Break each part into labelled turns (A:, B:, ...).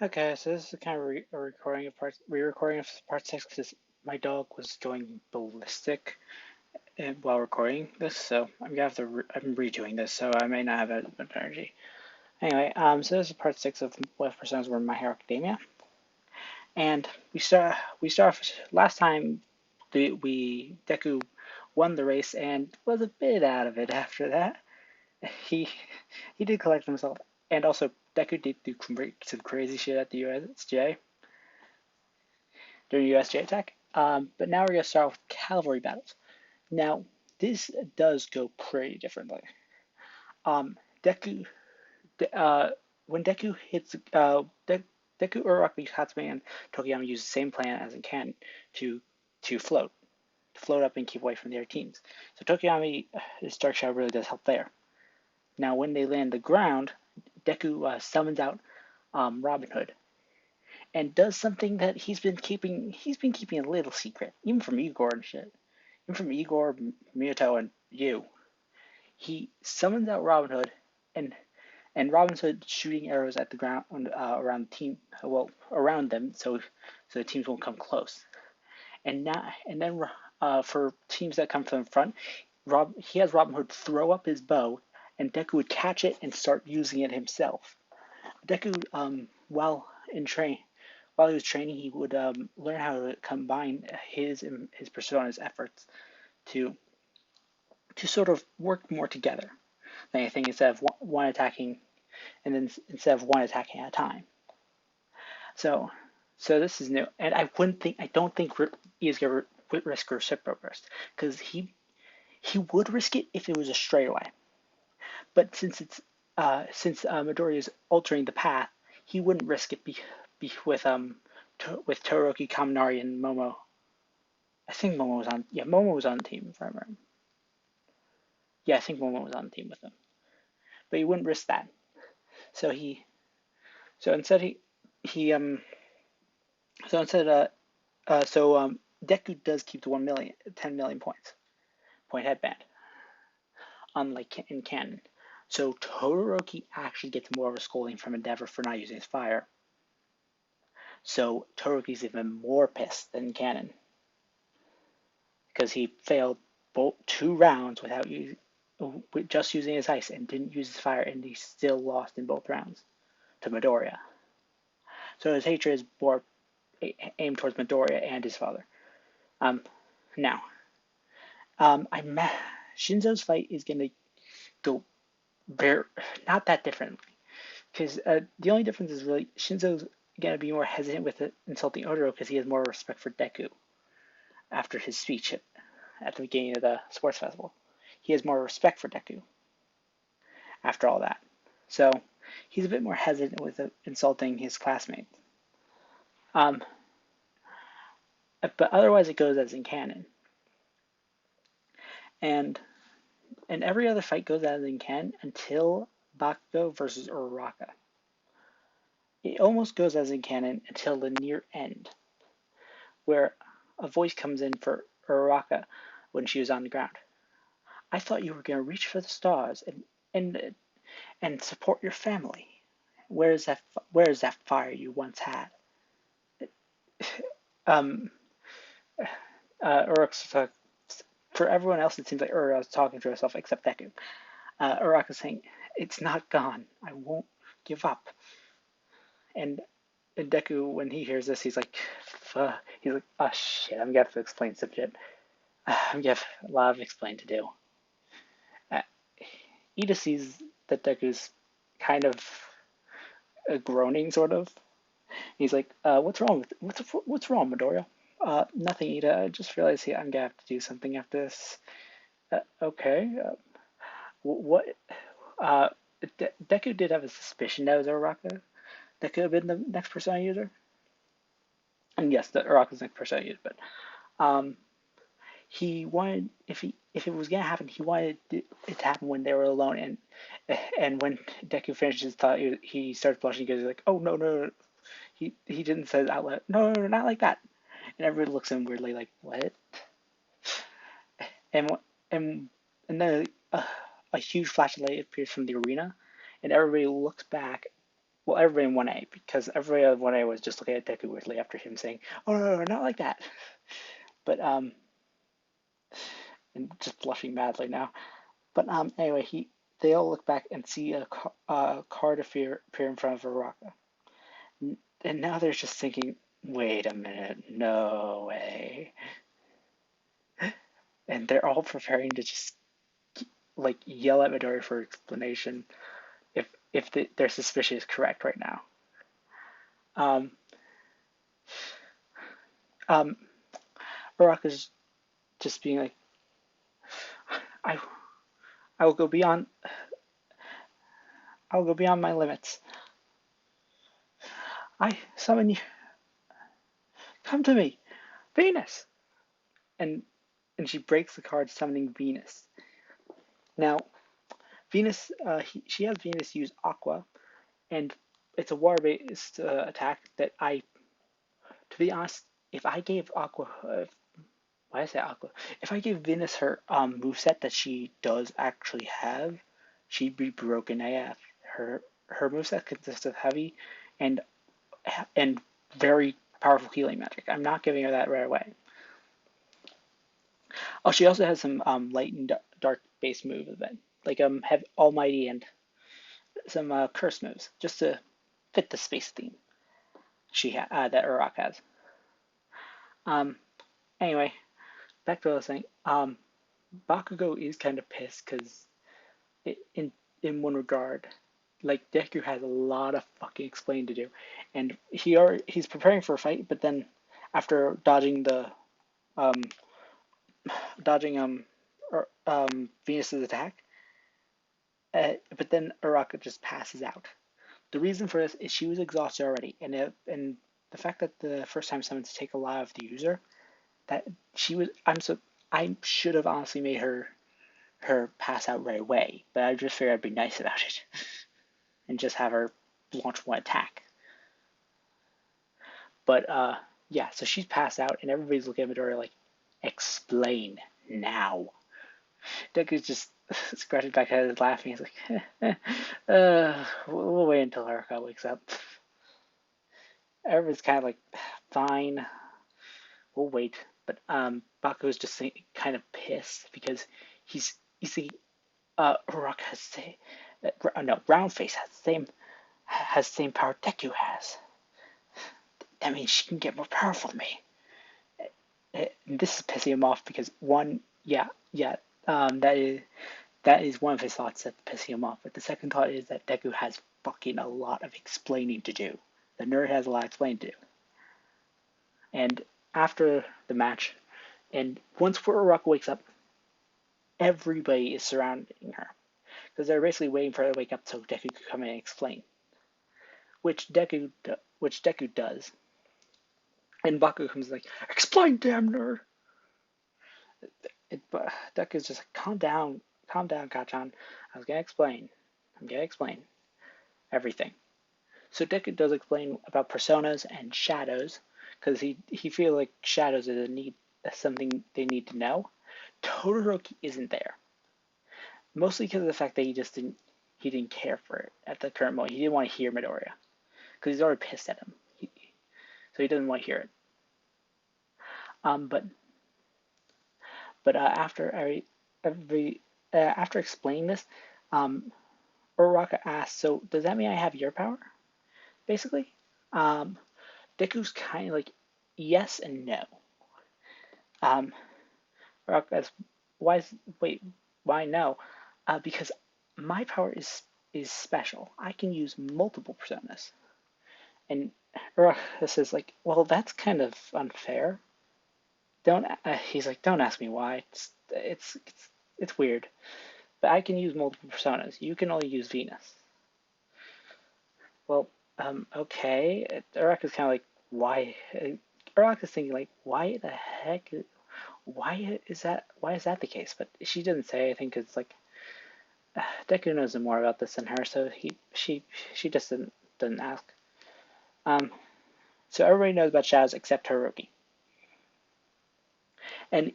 A: Okay, so this is kind of re-recording of part six because my dog was going ballistic while recording this, so I'm redoing this, so I may not have as much energy. Anyway, so this is part six of what personas were in My Hero Academia, and we start off last time. We Deku won the race and was a bit out of it after that. He he did collect himself, and also Deku did do some crazy shit at the USJ during USJ attack. But now we're going to start with cavalry battles. Now, this does go pretty differently. Deku, uh, when Deku hits, Deku, Uraraka, Hatsumi, and Tokiyama use the same plan as in Ken to to float, float up and keep away from their teams. So Tokiyama, his Dark Shadow really does help there. Now, when they land the ground, Deku summons out Robin Hood and does something that he's been keeping a little secret, even from Igor and shit. Even from Igor, Miyato, and you. He summons out Robin Hood, and Robin Hood shooting arrows at the ground around the team, well, around them, so the teams won't come close. And then for teams that come from the front, he has Robin Hood throw up his bow, and Deku would catch it and start using it himself. Deku, in train, while he was training, he would learn how to combine his persona's efforts to sort of work more together. I think instead of one attacking, and then instead of one attacking at a time. So, this is new, and I don't think he's gonna risk reciprocal burst because he would risk it if it was a straightaway, but since Midori is altering the path, he wouldn't risk it with Todoroki, Kaminari, and Momo. I think Momo was on the team if I remember. Yeah, I think Momo was on the team with him, but he wouldn't risk that. So so instead he so instead so Deku does keep the 1 million, 10 million points point headband, unlike in canon. So Todoroki actually gets more of a scolding from Endeavor for not using his fire. So Todoroki's even more pissed than canon because he failed both 2 rounds with just using his ice and didn't use his fire, and he still lost in both rounds to Midoriya. So his hatred is more aimed towards Midoriya and his father. Um, now, Shinzo's fight is gonna go very not that differently because the only difference is really Shinzo's gonna be more hesitant with insulting Odoro because he has more respect for Deku after his speech at the beginning of the sports festival. He has more respect for Deku after all that. So he's a bit more hesitant with insulting his classmates. Um, but otherwise, it goes as in canon. And every other fight goes as in canon until Bakugo versus Uraraka. It almost goes as in canon until the near end, where a voice comes in for Uraraka when she was on the ground. I thought you were going to reach for the stars and support your family. Where is that fire you once had? Um, Uraraka's for everyone else, it seems like Uraraka's talking to herself except Deku. Uraraka's saying, "It's not gone. I won't give up." And Deku, when he hears this, he's like, "Oh shit! I'm gonna have to explain some shit. I'm gonna have a lot of explain to do." Uh, Ida sees that Deku's kind of groaning, sort of. He's like, "What's wrong what's wrong, Midoriya?" Nothing, Ida. I just realized I'm gonna have to do something after this. Okay. What? Uh, Deku did have a suspicion that was Uraraka. That could have been the next Persona user. And yes, the Uraraka's next Persona user, but um, he wanted if it was gonna happen, he wanted it to happen when they were alone, and when Deku finished his thought, he starts blushing because he's like, "Oh no!" He didn't say it out loud. No, not like that. And everybody looks at him weirdly, like, "What?" And and and then a huge flash of light appears from the arena, and everybody looks back, well, everybody in 1A, because everybody in 1A was just looking at Deku weirdly after him saying, "Oh no, not like that." But and just blushing madly now. But anyway, they all look back and see a card appear in front of Araka, and now they're just thinking, "Wait a minute, no way!" And they're all preparing to just like yell at Midori for explanation if their suspicion is correct right now. Um, um, Araka's just being like, "I I will go beyond I will go beyond my limits. I summon you. Come to me, Venus!" And she breaks the card summoning Venus. Now, Venus, she has Venus use Aqua, and it's a water-based attack that to be honest, if I gave Aqua, why did I say Aqua? If I gave Venus her moveset that she does actually have, she'd be broken AF. Her moveset consists of heavy and and very powerful healing magic. I'm not giving her that right away. Oh, she also has some light and dark base move event, like have Almighty and some curse moves, just to fit the space theme that Urok has. Um, anyway, back to what I was saying. Bakugo is kind of pissed because in one regard, like Deku has a lot of fucking explaining to do, and he's preparing for a fight, but then after um dodging Venus's attack, but then Uraka just passes out. The reason for this is she was exhausted already, and the fact that the first time summons take a lot of the user, that she was I should have honestly made her pass out right away, but I just figured I'd be nice about it and just have her launch one attack. But yeah, so she's passed out, and everybody's looking at Midori like, explain now. Deku's just scratching back his head laughing. He's like, we'll wait until Haruka wakes up. Everyone's kind of like, fine, we'll wait. But Baku's just kind of pissed because he's thinking, Haruka has no, Roundface has the same power Deku has. That means she can get more powerful than me. This is pissing him off because one, yeah, that is one of his thoughts that's pissing him off. But the second thought is that Deku has fucking a lot of explaining to do. The nerd has a lot of explaining to do. And after the match, and once Furukawa wakes up, everybody is surrounding her because they're basically waiting for her to wake up so Deku could come in and explain, which Deku does. And Baku comes like, "Explain, damn nerd!" But Deku's just like, calm down, Kachan. I'm gonna explain everything. So Deku does explain about personas and shadows, because he feels like shadows is something they need to know. Todoroki isn't there, mostly because of the fact that he didn't care for it at the current moment. He didn't want to hear Midoriya because he's already pissed at him, so he doesn't want to hear it. But after explaining this, Uraraka asks, "So does that mean I have your power?" Basically, um, Deku's kind of like yes and no. Um, Uraraka asks, wait, why no? Because my power is special. I can use multiple personas. And Uraraka says like, well, that's kind of unfair. Don't He's like, don't ask me why. It's weird. But I can use multiple personas. You can only use Venus. Well, okay. Uraraka's kind of like, why? Uraraka's thinking like, why the heck? Why is that the case? But she didn't say. I think it's like Deku knows more about this than her, so she just didn't ask. Um, so everybody knows about shadows except Haruki, and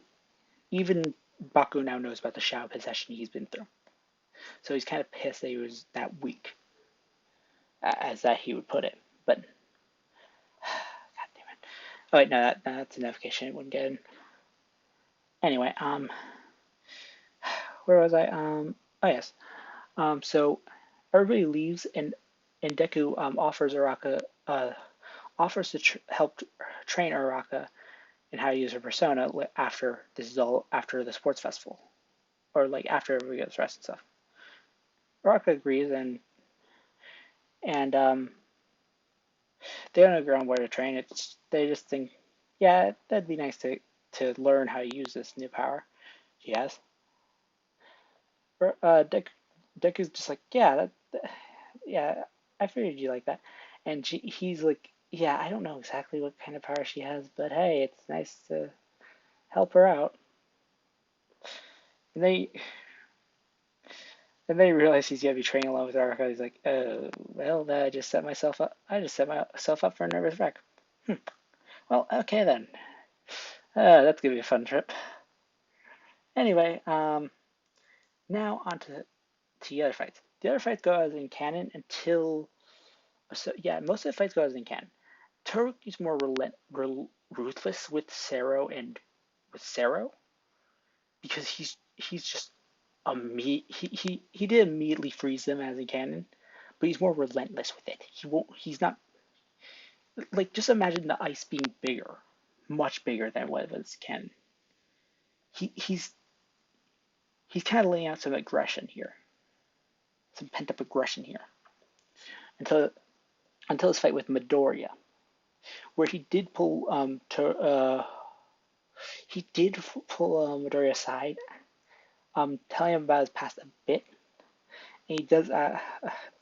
A: even Baku now knows about the shadow possession he's been through. So he's kind of pissed that he was that weak. as that he would put it. But God damn it! Oh wait, no, that's a notification. It wouldn't get in. Anyway, where was I? Oh yes. So everybody leaves, and Deku offers to help train Uraraka in how to use her persona after this is all after the sports festival, or like after everybody gets rest and stuff. Uraraka agrees, and they don't agree on where to train. They just think, yeah, that'd be nice to learn how to use this new power she has. Deku's just like, yeah, I figured you like that. And he's like, yeah, I don't know exactly what kind of power she has, but hey, it's nice to help her out. And they realize he's gonna be training along with Arca. He's like, oh, well, I just set myself up. I just set myself up for a nervous wreck. Well, okay then. That's gonna be a fun trip. Anyway, now on to the other fights. The other fights go as in canon until so yeah, most of the fights go as in canon. Todoroki's more ruthless with Sero because he's just he did immediately freeze them as in canon, but he's more relentless with it. He's not like just imagine the ice being bigger, much bigger than what it was canon. He he's kind of laying out some aggression here, some pent up aggression here until his fight with Midoriya, where he did pull Midoriya aside, telling him about his past a bit. And he does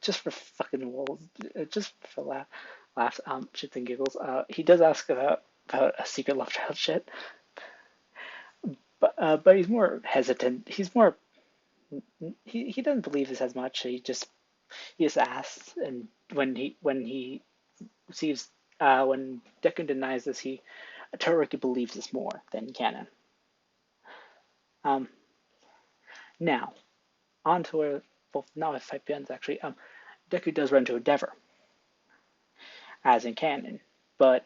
A: just for fucking wolves, just for laughs, shits and giggles. He does ask about a secret love child shit, but he's more hesitant. He doesn't believe this as much. He just asks, and when he receives when Deku denies this, Todoroki believes this more than canon. Um, now on to where well now if fight begins actually. Deku does run into Endeavor as in canon, but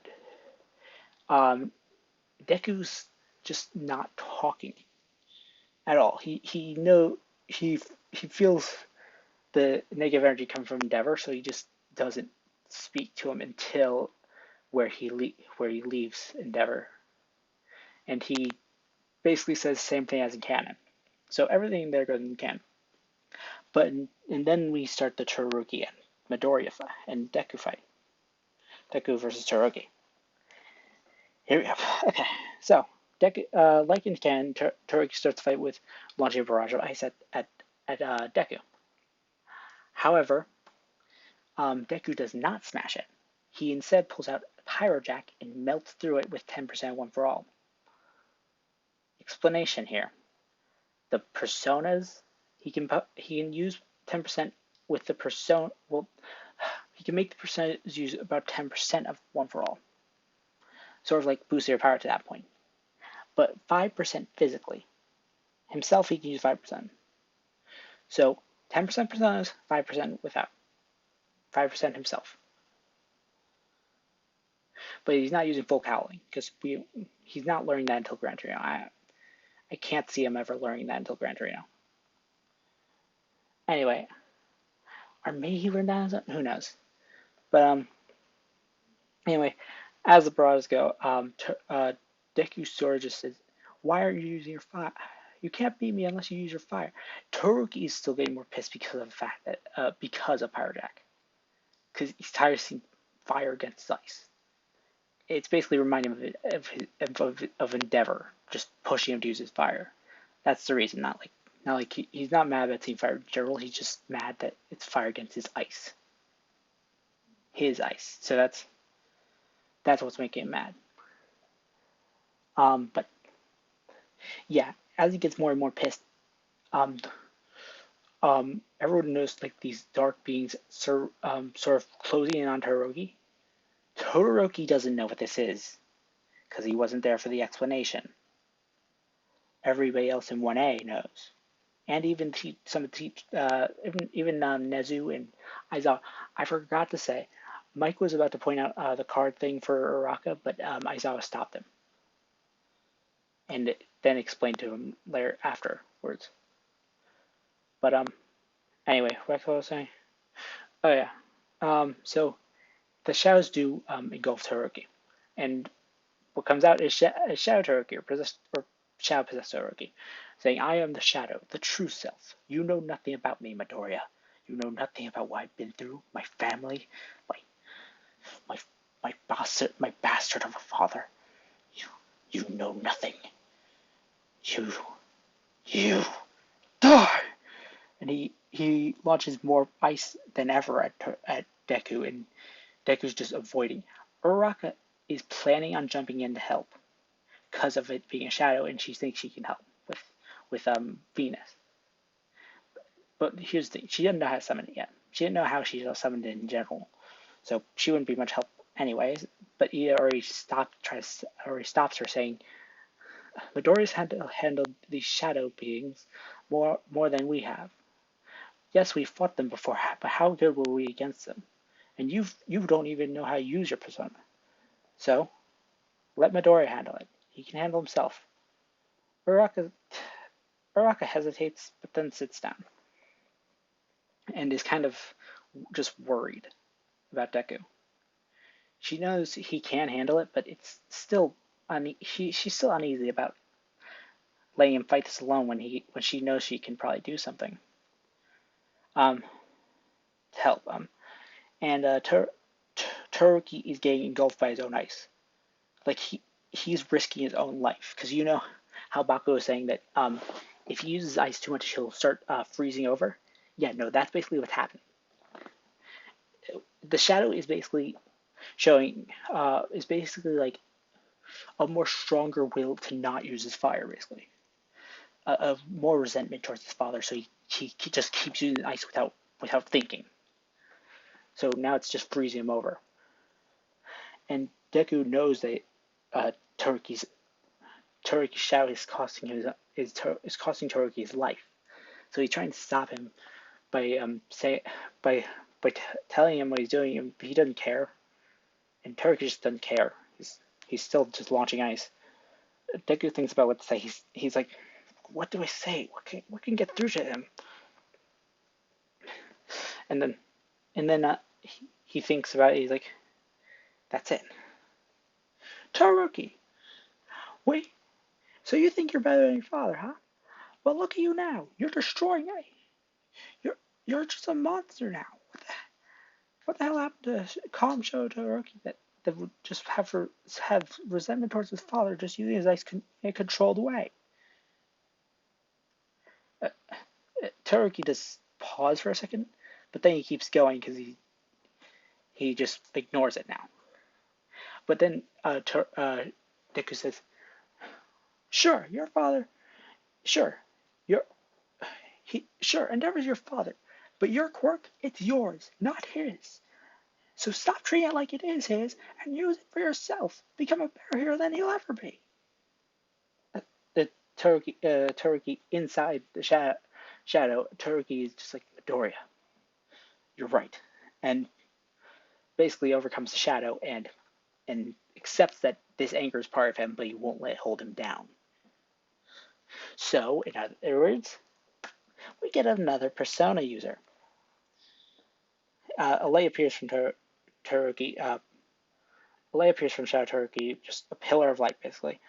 A: um, Deku's just not talking at all. He he feels the negative energy come from Endeavor, so he just doesn't speak to him until where he leaves Endeavor, and he basically says the same thing as in canon. So everything there goes in canon. And then we start the Todoroki and Midoriya fight and Deku fight. Deku versus Todoroki. Here we go. Okay, so Deku, like in canon, Todoroki starts the fight with launching a barrage of ice at Deku. However, Deku does not smash it. He instead pulls out a Pyro Jack and melts through it with 10% one for all. Explanation here. The personas he can use 10% with the persona. Well, he can make the personas use about 10% of one for all, sort of like boost their power to that point. But 5% physically. Himself, he can use 5%. So 10% personas, 5% without. 5% himself. But he's not using full cowling because he's not learning that until Gran Torino. I can't see him ever learning that until Gran Torino. Anyway, or maybe he learned that. Who knows? But anyway, as the barajas go, Deku Sora just says, "Why are you using your fire? You can't beat me unless you use your fire." Todoroki is still getting more pissed because of the fact that because of Pyrojack, because he's tired of seeing fire against ice. It's basically reminding him of Endeavor, just pushing him to use his fire. That's the reason. Not like he's not mad about seeing fire in general. He's just mad that it's fire against his ice. His ice. So that's what's making him mad. But yeah, as he gets more and more pissed, um, everyone knows like these dark beings sort of closing in on Todoroki. Todoroki doesn't know what this is because he wasn't there for the explanation. Everybody else in 1A knows. and even Nezu and Aizawa. I forgot to say, Mike was about to point out the card thing for Uraka, but Aizawa stopped him and then explained to him later afterwards. But anyway, what was I saying? Oh yeah. So the shadows do engulf Todoroki, and what comes out is Shadow Todoroki or Shadow possessed Todoroki, saying, "I am the Shadow, the true self. You know nothing about me, Midoriya. You know nothing about what I've been through, my family, my my my bastard of a father. You you know nothing. You you die." And he launches more ice than ever at Deku, and Deku's just avoiding. Uraraka is planning on jumping in to help because of it being a shadow, and she thinks she can help with Venus. But here's the thing: she doesn't know how to summon it yet. She didn't know how she summoned it in general, so she wouldn't be much help anyways. But he already stops her, saying, "Midoriya's handled these shadow beings more than we have. Yes, we fought them before, but how good were we against them? And you don't even know how to use your persona. So let Midoriya handle it. He can handle himself." Uraka Uraka hesitates, but then sits down and is kind of just worried about Deku. She knows he can handle it, but it's still she's still uneasy about letting him fight this alone when she knows she can probably do something um, to help him. And Todoroki is getting engulfed by his own ice. Like he's risking his own life because you know how Bakugo is saying that if he uses ice too much, he'll start freezing over. Yeah, no, that's basically what's happening. The shadow is basically showing is basically like a more stronger will to not use his fire, basically. A more resentment towards his father, so he just keeps using ice without thinking. So now it's just freezing him over. And Deku knows that Todoroki's shadow is costing Todoroki his life. So he's trying to stop him by by telling him what he's doing. He doesn't care, and Todoroki just doesn't care. He's still just launching ice. Deku thinks about what to say. He's like, what do I say? What can get through to him? And then he thinks about it. He's like, that's it. Todoroki, wait. So you think you're better than your father, huh? Well, look at you now. You're destroying me. You're just a monster now. What the hell happened to calm show Todoroki that would just have resentment towards his father just using his ice in a controlled way? Uh, Todoroki just pause for a second, but then he keeps going because he just ignores it now. But then Deku says, "Sure, your father. Sure, your sure, Endeavor's your father, but your quirk, it's yours, not his. So stop treating it like it is his and use it for yourself. Become a better hero than he'll ever be." The Todoroki inside the shadow, Todoroki is just like, "Midoriya, you're right," and basically overcomes the shadow and accepts that this anger is part of him, but he won't let it hold him down. So, in other words, we get another persona user. Alei appears from Todoroki. Alei appears from Shadow Todoroki, just a pillar of light, basically.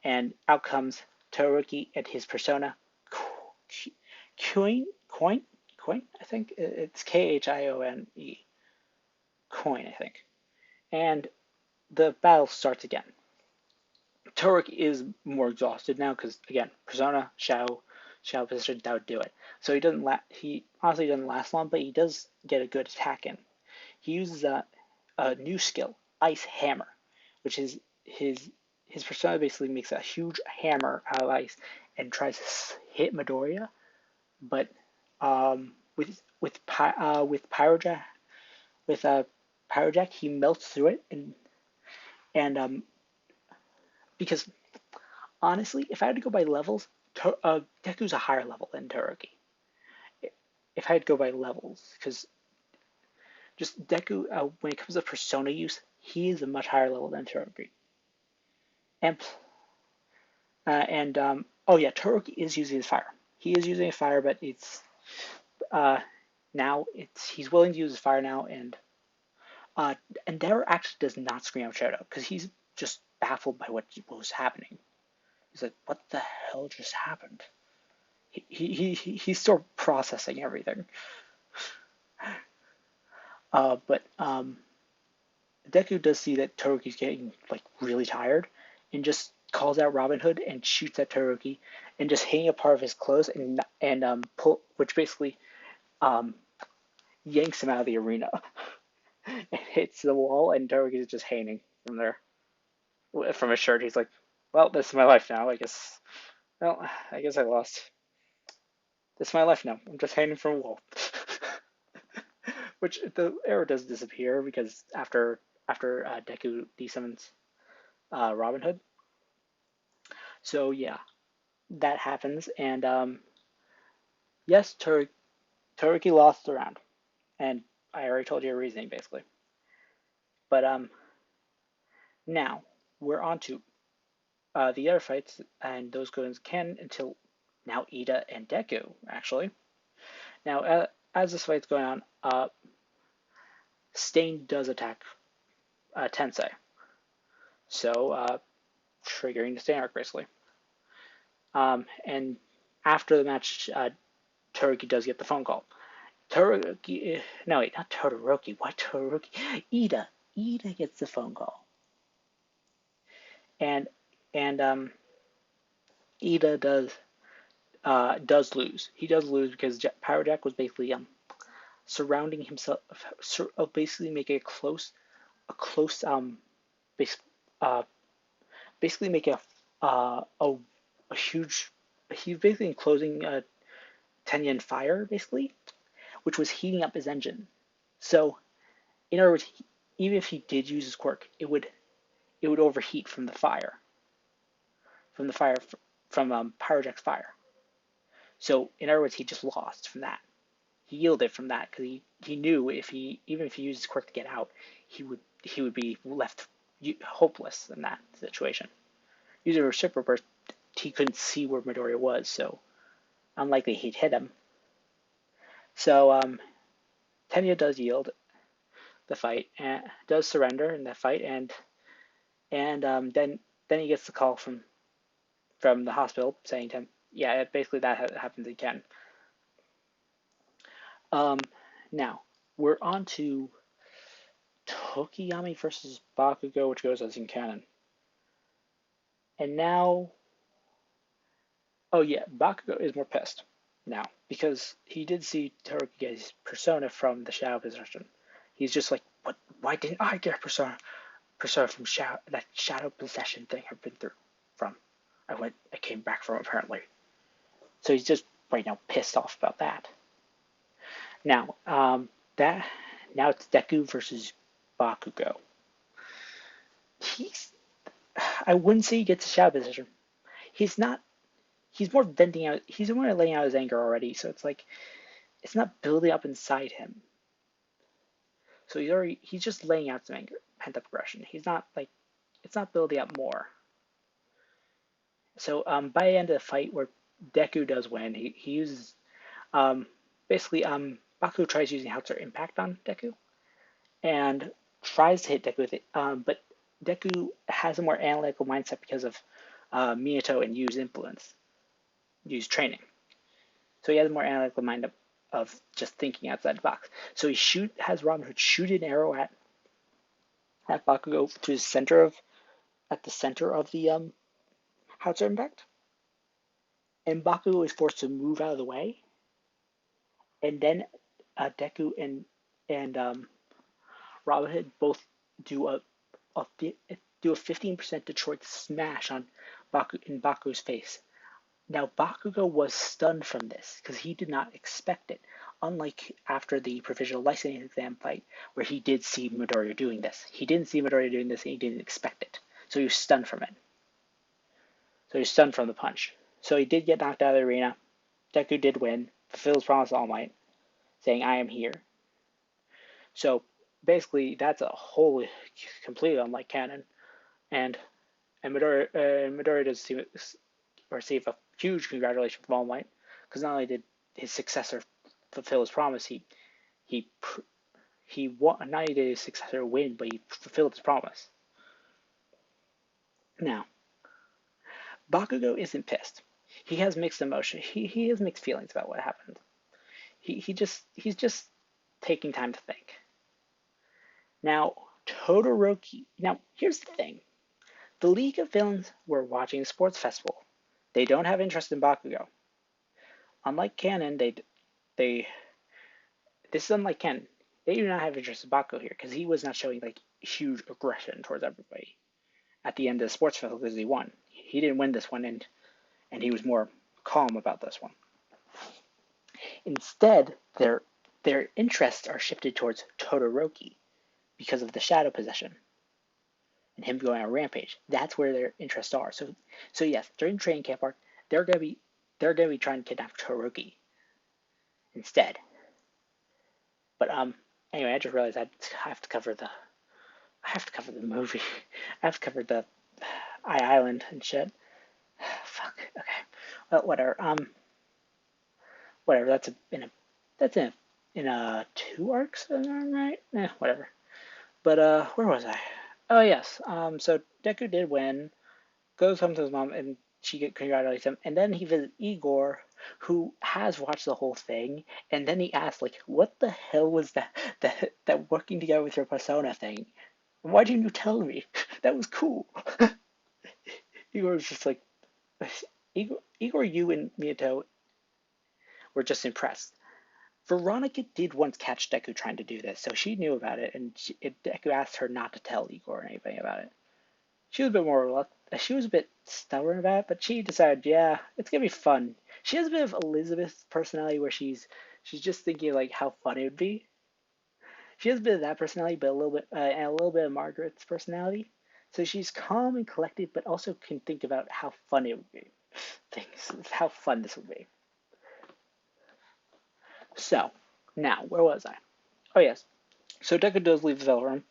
A: And out comes Todoroki and his persona, Coin, I think it's Khione, Coin, I think. And the battle starts again. Todoroki is more exhausted now because again, persona, Shadow position, that would do it. So he honestly doesn't last long, but he does get a good attack in. He uses a new skill, Ice Hammer, which is his persona basically makes a huge hammer out of ice and tries to hit Midoriya, but with Pyrojack Pyrojack he melts through it and because honestly, if I had to go by levels, Deku's a higher level than Todoroki. If I had to go by levels, because just Deku, when it comes to persona use, he is a much higher level than Todoroki. And oh yeah, Todoroki is using his fire. He is using his fire, but it's uh, now he's willing to use his fire now, uh, and Endeavor actually does not scream out Shadow because he's just baffled by what was happening. He's like, "What the hell just happened?" He's still processing everything. But Deku does see that Todoroki's getting like really tired, and just calls out Robin Hood and shoots at Todoroki, and just hanging a part of his clothes and pull, which basically um yanks him out of the arena and hits the wall, and Todoroki is just hanging from there from his shirt. He's like, "Well, this is my life now. I guess. Well, I guess I lost. This is my life now. I'm just hanging from a wall." Which the arrow does disappear because after Deku desummons Robin Hood. So yeah, that happens, and yes, Todoroki lost the round, and I already told you a reasoning basically. But now we're on to the other fights, and those go as can until now Ida and Deku actually. Now as this fight's going on, Stain does attack Tensei, so triggering the Stain arc basically. And after the match, Todoroki does get the phone call. Todoroki, no wait, not Todoroki. Why Todoroki? Ida gets the phone call, and and Ida does lose. He does lose because Power Jack was basically surrounding himself, basically making a close bas- uh basically making a huge. He's basically enclosing Tenya in fire, basically, which was heating up his engine. So, in other words, even if he did use his quirk, it would overheat from the fire from Power Jack's fire. So, in other words, he just lost from that. He yielded from that because he knew even if he used his quirk to get out, he would be left hopeless in that situation. Using a reciprocal burst, he couldn't see where Midoriya was, so unlikely he'd hit him. So Tenya does yield the fight and does surrender in that fight, and then he gets the call from the hospital saying to him, yeah, basically that happens again. Um, Now we're on to Tokiyami versus Bakugo, which goes as in canon. And now, oh yeah, Bakugo is more pissed now because he did see Todoroki get his persona from the Shadow Possession. He's just like, what? Why didn't I get a persona from that Shadow Possession thing I've been through from? I came back from apparently. So he's just right now pissed off about that. Now, that now it's Deku versus Bakugo. He's I wouldn't say he gets a Shadow Possession. He's not. He's more venting out. He's more letting out his anger already. So it's like it's not building up inside him. So he's just laying out some anger, pent up aggression. He's not like it's not building up more. So by the end of the fight, where Deku does win, he uses um, basically Baku tries using Hauser Impact on Deku and tries to hit Deku with it, but Deku has a more analytical mindset because of Minato and Yu's influence, Yu's training. So he has a more analytical mind of just thinking outside the box. So he has Robin Hood shoot an arrow at Bakugo to the center of the Hauser Impact, and Bakugo is forced to move out of the way, and then Deku and Robin Hood both do a do a 15% Detroit smash on Bakugo's face. Now Bakugo was stunned from this because he did not expect it. Unlike after the provisional licensing exam fight, where he did see Midoriya doing this, he didn't see Midoriya doing this, and he didn't expect it. So he was stunned from it. So he was stunned from the punch. So he did get knocked out of the arena. Deku did win, fulfilled his promise to All Might, saying, "I am here." So basically, that's a whole completely unlike canon. And Midori does receive a huge congratulation from All Might, because not only did his successor fulfill his promise, he he won, not only did his successor win, but he fulfilled his promise. Now, Bakugo isn't pissed. He has mixed emotion. He has mixed feelings about what happened. He's just taking time to think. Now, Todoroki. Now, here's the thing. The League of Villains were watching the sports festival. They don't have interest in Bakugo. Unlike canon, they this is unlike canon. They do not have interest in Bakugo here because he was not showing like huge aggression towards everybody at the end of the sports festival because he won. He didn't win this one, and he was more calm about this one. Instead, their interests are shifted towards Todoroki because of the shadow possession and him going on a rampage. That's where their interests are. So yes, during training camp arc, they're gonna be trying to kidnap Todoroki instead. But anyway, I just realized I have to cover the movie. I have to cover the Island and shit. Fuck. Okay. Well, whatever. Whatever. That's in a 2 arcs, right? Whatever. But where was I? Oh yes. So Deku did win. Goes home to his mom, and she congratulates him. And then he visits Igor, who has watched the whole thing. And then he asks, like, "What the hell was that working together with your persona thing? Why didn't you tell me? That was cool." Igor was just like, Igor, you and Miyato were just impressed. Veronica did once catch Deku trying to do this, so she knew about it, and Deku asked her not to tell Igor or anything about it. She was a bit more reluctant. She was a bit stubborn about it, but she decided, yeah, it's gonna be fun. She has a bit of Elizabeth's personality where she's just thinking like how fun it would be. She has a bit of that personality, but a little bit and a little bit of Margaret's personality. So she's calm and collected, but also can think about how fun it would be. Things, how fun this would be. So now, where was I? Oh yes. So Deku does leave the Veil Room.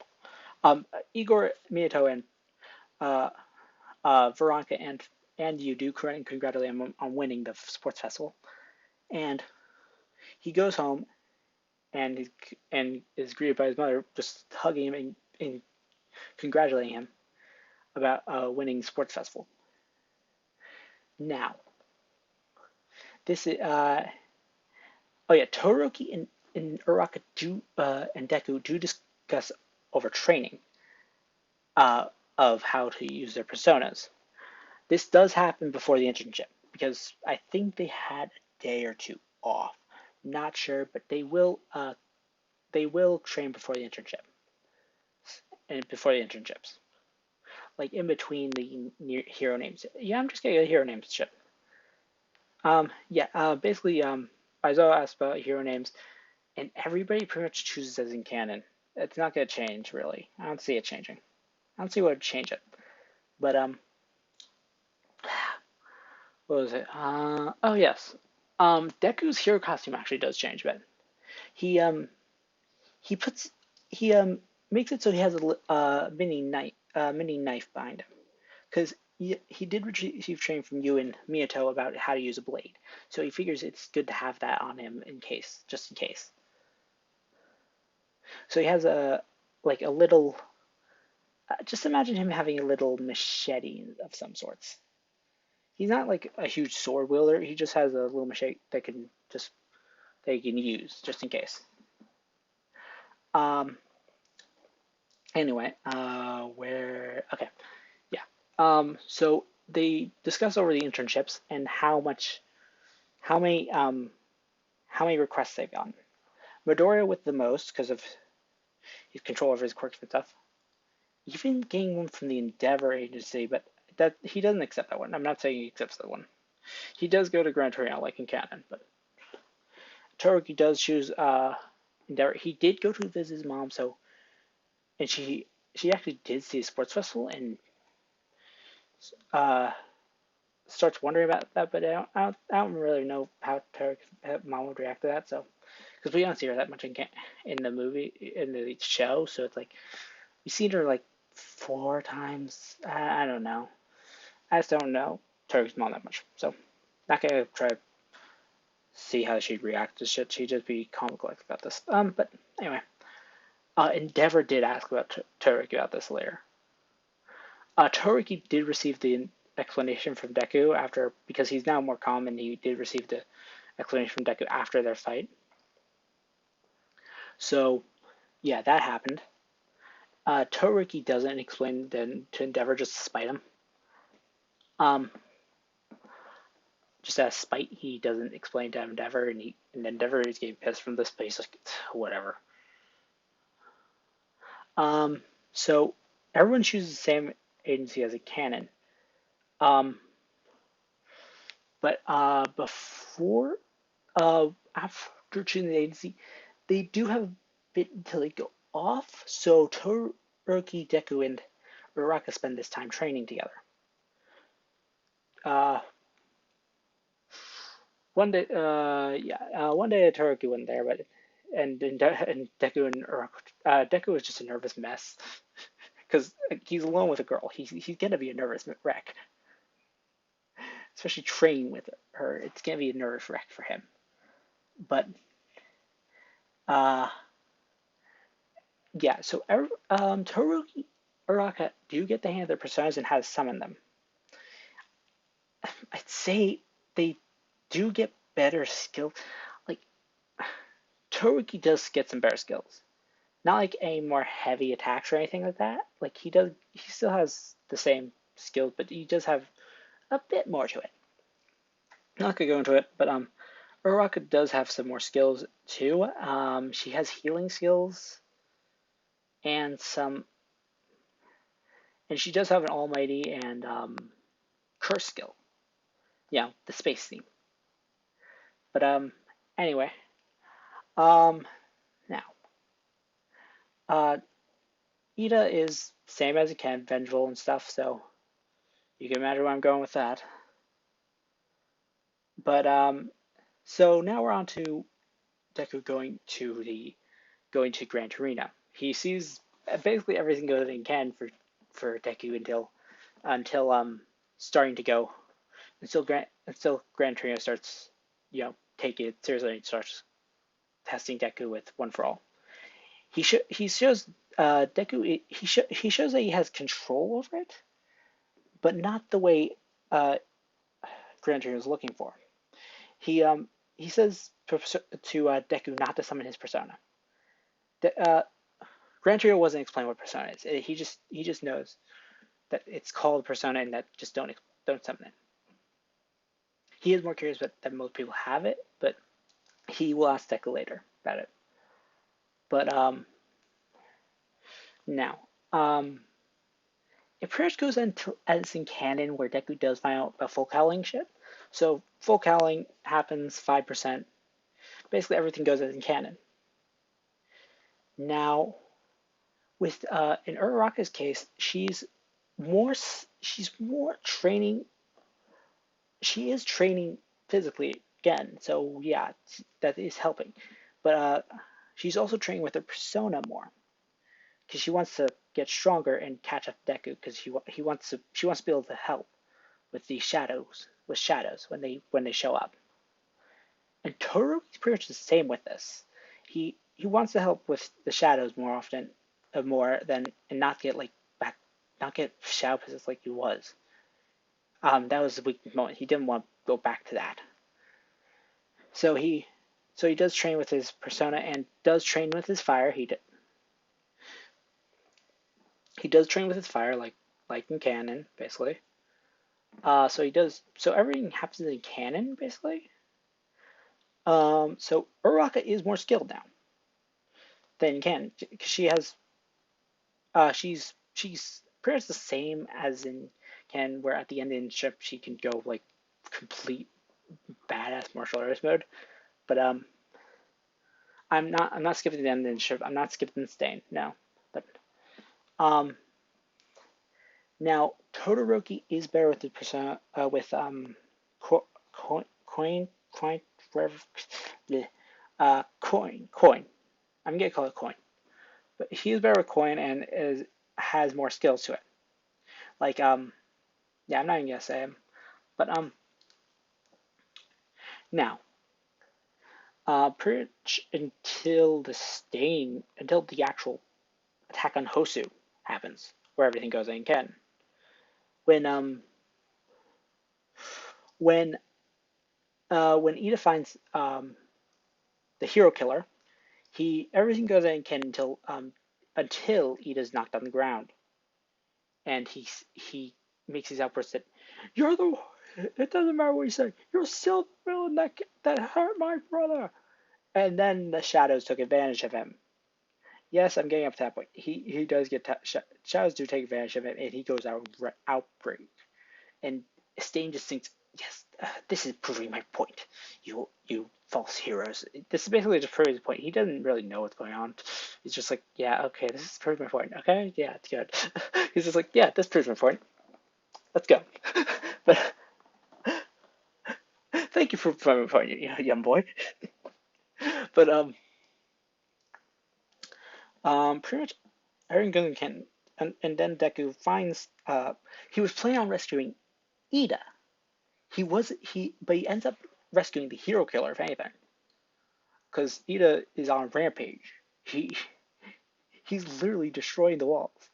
A: Igor, Miyato, and uh, Veronica and you do congratulate him on winning the sports festival. And he goes home and is greeted by his mother, just hugging him and congratulating him about winning the sports festival. Now, this is oh yeah, Todoroki and Uraka and Deku do discuss overtraining of how to use their personas. This does happen before the internship because I think they had a day or two off. Not sure, but they will train before the internship and before the internships, like in between the hero names. Yeah, I'm just getting a hero names ship. Yeah. Basically, Aizawa asked about hero names, and everybody pretty much chooses as in canon. It's not gonna change really. I don't see it changing. I don't see what would change it. But what was it? Oh yes. Deku's hero costume actually does change a bit. He he puts he makes it so he has a mini knife behind him because he did receive training from you and Miyato about how to use a blade, so he figures it's good to have that on him just in case. So he has a little. Just imagine him having a little machete of some sorts. He's not like a huge sword wielder. He just has a little machete that he can use just in case. Um. Anyway, where okay, yeah. So they discuss over the internships and how many, how many requests they've gotten. Midoriya with the most because of his control over his quirks and stuff. Even getting one from the Endeavor Agency, but that he doesn't accept that one. I'm not saying he accepts that one. He does go to Gran Torino like in canon, but Todoroki does choose Endeavor. He did go to visit his mom, and she actually did see a sports festival, and uh starts wondering about that, but I don't really know how Tarek's mom would react to that. So, because we don't see her that much in the movie, in the show, so it's like we've seen her like 4 times. I don't know. I just don't know Tarek's mom that much. So, not gonna try to see how she'd react to shit. She'd just be calm and collected about this. But anyway, Endeavor did ask about Tarek about this later. Toriki did receive the explanation from Deku after, because he's now more calm, and he did receive the explanation from Deku after their fight. So yeah, that happened. Toriki doesn't explain then to Endeavor just to spite him. Um, just as spite, he doesn't explain to Endeavor, and Endeavor is getting pissed from this, but he's like, whatever. So everyone chooses the same agency as a canon. Um, but before, after choosing the agency, they do have a bit until they go off. So Todoroki, Deku, and Uraraka spend this time training together. Uh, one day Todoroki went there, but and Deku and Uraraka, Deku was just a nervous mess because he's alone with a girl. He's gonna be a nervous wreck, especially training with her. It's gonna be a nervous wreck for him. But uh, yeah, so Todoroki, Uraraka do get the hang of their personas and how to summon them. I'd say they do get better skills. Like Todoroki does get some better skills. Not like any more heavy attacks or anything like that. Like he still has the same skills, but he does have a bit more to it. I'm not gonna go into it, but Uraraka does have some more skills too. She has healing skills and some, and she does have an almighty and curse skill. Yeah, the space theme. But anyway, um, now uh, Ida is same as a Ken, vengeful and stuff, so you can imagine where I'm going with that. But so now we're on to Deku going to Gran Torino. He sees basically everything goes in can for Deku until starting to go until Gran Torino starts taking it seriously and starts testing Deku with One for All. He shows Deku he shows that he has control over it, but not the way Gran Torino is looking for. He says to Deku not to summon his persona. Gran Torino wasn't explaining what persona is. He just knows that it's called persona and that just don't summon it. He is more curious that most people have it, but he will ask Deku later about it. But now it pretty much goes into as in canon where Deku does find out about folk howling shit. So folk howling happens 5%. Basically everything goes as in canon. Now with in Uraraka's case, more she's more training. She is training physically again, so yeah, that is helping. But she's also training with her persona more because she wants to get stronger and catch up to Deku because she wants to be able to help with the shadows when they show up. And Todoroki's pretty much the same with this. He wants to help with the shadows more often, more than and not get not get shadow possessed like he was. That was the weak moment. He didn't want to go back to that. So he does train with his persona and does train with his fire. He does train with his fire like in canon basically. So he does. So everything happens in canon basically. So Uraraka is more skilled now than canon because she's pretty much the same as in canon, where at the end of the ship she can go like complete badass martial artist mode. But I'm not skipping the end of the ship. I'm not skipping Stain. No, but um Now, Todoroki is better with the persona co coin coin whatever coin. I'm gonna call it coin, but he is better with coin and is has more skills to it. Like yeah, I'm not even gonna say him, but now pretty much until the actual attack on Hosu happens, where everything goes in Ken. When when when Ida finds the hero killer, he everything goes in Ken until Ida's knocked on the ground, and he makes his outburst that you're the it doesn't matter what you say, you're still the villain that hurt my brother, and then the shadows took advantage of him. Yes, I'm getting up to that point. He does get shadows do take advantage of him, and he goes outbreak. And Stain just thinks, yes, this is proving my point. You false heroes. This is basically just proving his point. He doesn't really know what's going on. He's just like, yeah, okay, this is proving my point. Okay, yeah, it's good. He's just like, yeah, this proves my point. Let's go. But thank you for proving my point, young boy. But pretty much everything goes in Ken, and then Deku finds he was planning on rescuing Ida. But he ends up rescuing the hero killer, if anything, because Ida is on a rampage. He's literally destroying the walls.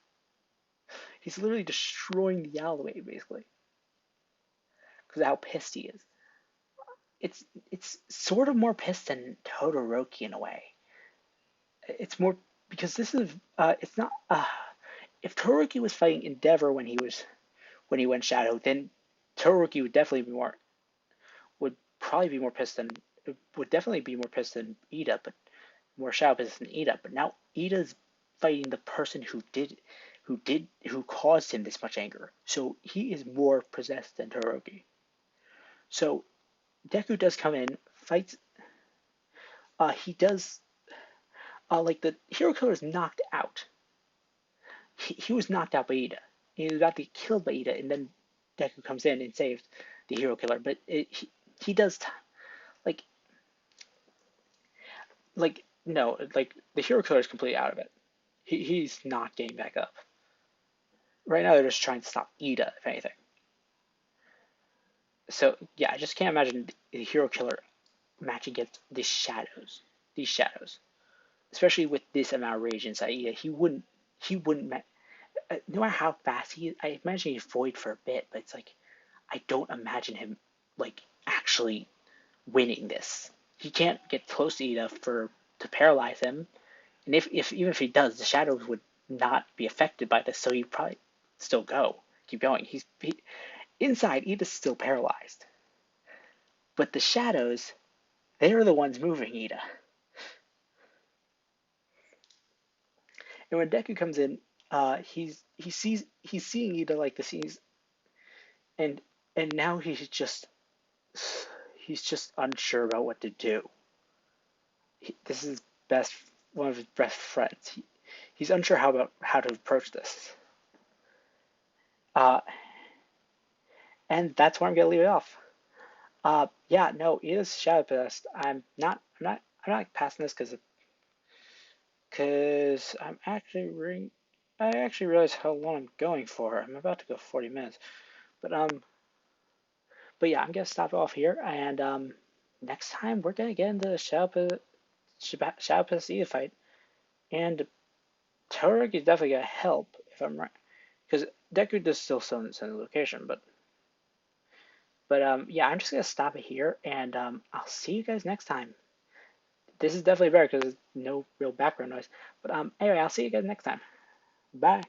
A: He's literally destroying the alleyway, basically, because of how pissed he is. It's sort of more pissed than Todoroki in a way. It's more because this is it's not if Todoroki was fighting Endeavor when he went Shadow, then Todoroki would probably be more pissed than would definitely be more pissed than Ida, but more Shadow pissed than Ida. But now Ida's fighting the person who caused him this much anger. So he is more possessed than Todoroki. So Deku does come in, fights. He does like the hero killer is knocked out. He was knocked out by Ida. He was about to get killed by Ida, and then Deku comes in and saves the hero killer. But he does like no, like the hero killer is completely out of it. He's not getting back up. Right now they're just trying to stop Ida, if anything. So yeah, I just can't imagine the hero killer matching against these shadows, especially with this amount of rage inside Ida. He wouldn't no matter how fast he is. I imagine he'd void for a bit, but it's like I don't imagine him like actually winning this. He can't get close to Ida to paralyze him, and if even if he does, the shadows would not be affected by this, so he'd probably still keep going. Inside, Ida's still paralyzed, but the shadows, they are the ones moving Ida. And when Deku comes in, he's seeing Ida like this, and and now he's just unsure about what to do. This is best one of his best friends. He's unsure how to approach this. Uh, and that's where I'm gonna leave it off. Yeah, no, it is Shadow Pest. I'm not passing this because I actually realize how long I'm going for. I'm about to go 40 minutes, but yeah, I'm gonna stop off here, and next time we're gonna get into the Shadow Pest Ida fight, and Torek is definitely gonna help if I'm right, because Deku does still send the location, but yeah, I'm just gonna stop it here, and I'll see you guys next time. This is definitely better because there's no real background noise. But anyway, I'll see you guys next time. Bye.